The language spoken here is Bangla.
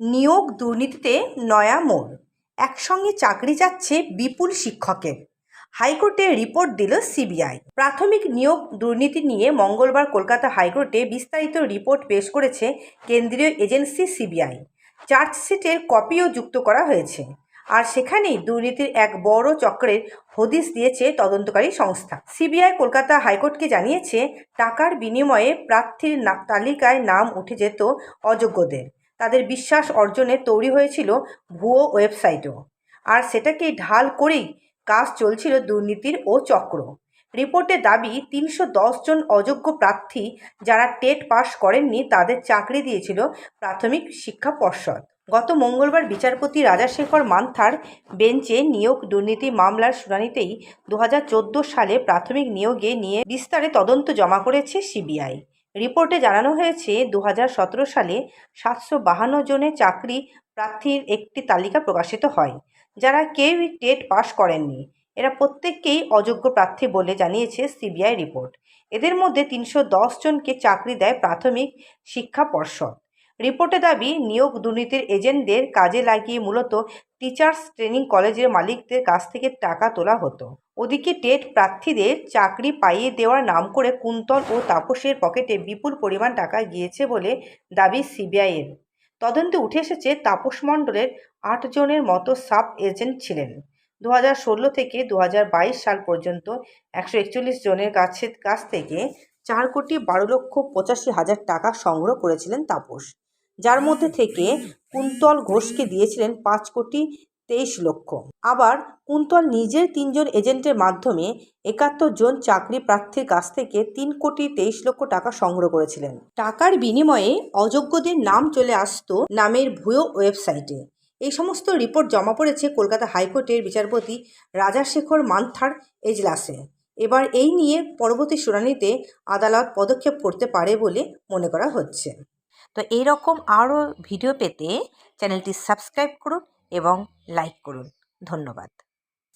নিয়োগ দুর্নীতিতে নয়া মোড়, একসঙ্গে চাকরি যাচ্ছে বিপুল শিক্ষকের। হাইকোর্টে রিপোর্ট দিল সিবিআই। প্রাথমিক নিয়োগ দুর্নীতি নিয়ে মঙ্গলবার কলকাতা হাইকোর্টে বিস্তারিত রিপোর্ট পেশ করেছে কেন্দ্রীয় এজেন্সি সিবিআই। চার্জশিটের কপিও যুক্ত করা হয়েছে, আর সেখানেই দুর্নীতির এক বড় চক্রের হদিশ দিয়েছে তদন্তকারী সংস্থা। সিবিআই কলকাতা হাইকোর্টকে জানিয়েছে, টাকার বিনিময়ে প্রার্থীর তালিকায় নাম উঠে যেত অযোগ্যদের। তাদের বিশ্বাস অর্জনে তৈরি হয়েছিল ভুয়ো ওয়েবসাইটও, আর সেটাকেই ঢাল করেই কাজ চলছিল দুর্নীতির ও চক্র। রিপোর্টে দাবি ৩১০ জন অযোগ্য প্রার্থী যারা টেট পাস করেননি তাদের চাকরি দিয়েছিল প্রাথমিক শিক্ষা পর্ষদ। গত মঙ্গলবার বিচারপতি রাজাশেখর মান্থার বেঞ্চে নিয়োগ দুর্নীতি মামলার শুনানিতেই 2014 সালে প্রাথমিক নিয়োগে নিয়ে বিস্তারে তদন্ত জমা করেছে সিবিআই। রিপোর্টে জানানো হয়েছে 2017 সালে 752 জনের চাকরি প্রার্থীর একটি তালিকা প্রকাশিত হয়, যারা কেউই টেট পাস করেননি। এরা প্রত্যেককেই অযোগ্য প্রার্থী বলে জানিয়েছে সিবিআই রিপোর্ট। এদের মধ্যে 310 জনকে চাকরি দেয় প্রাথমিক শিক্ষা পর্ষদ। রিপোর্টে দাবি, নিয়োগ দুর্নীতির এজেন্টদের কাজে লাগিয়ে মূলত টিচার্স ট্রেনিং কলেজের মালিকদের কাছ থেকে টাকা তোলা হতো। ওদিকে টেট প্রার্থীদের চাকরি পাইয়ে দেওয়ার নাম করে কুন্তল ও তাপসের পকেটে বিপুল পরিমাণ টাকা গিয়েছে বলে দাবি সিবিআইয়ের। তদন্তে উঠে এসেছে, তাপস মণ্ডলের 8 জনের মতো সাব এজেন্ট ছিলেন। 2016 থেকে 2022 সাল পর্যন্ত 141 জনের কাছ থেকে 4,12,85,000 টাকা সংগ্রহ করেছিলেন তাপস, যার মধ্যে থেকে কুন্তল ঘোষকে দিয়েছিলেন 5,23,00,000। আবার কুন্তল নিজের 3 জন এজেন্টের মাধ্যমে 71 জন চাকরি প্রার্থীর কাছ থেকে 3,23,00,000 টাকা সংগ্রহ করেছিলেন। টাকার বিনিময়ে অযোগ্যদের নাম চলে আসতো নামের ভুয়ো ওয়েবসাইটে। এই সমস্ত রিপোর্ট জমা পড়েছে কলকাতা হাইকোর্টের বিচারপতি রাজাশেখর মান্থার এজলাসে। এবার এই নিয়ে পরবর্তী শুনানিতে আদালত পদক্ষেপ করতে পারে বলে মনে করা হচ্ছে। তো এইরকম আরও ভিডিও পেতে চ্যানেলটি সাবস্ক্রাইব করুন এবং লাইক করুন। ধন্যবাদ।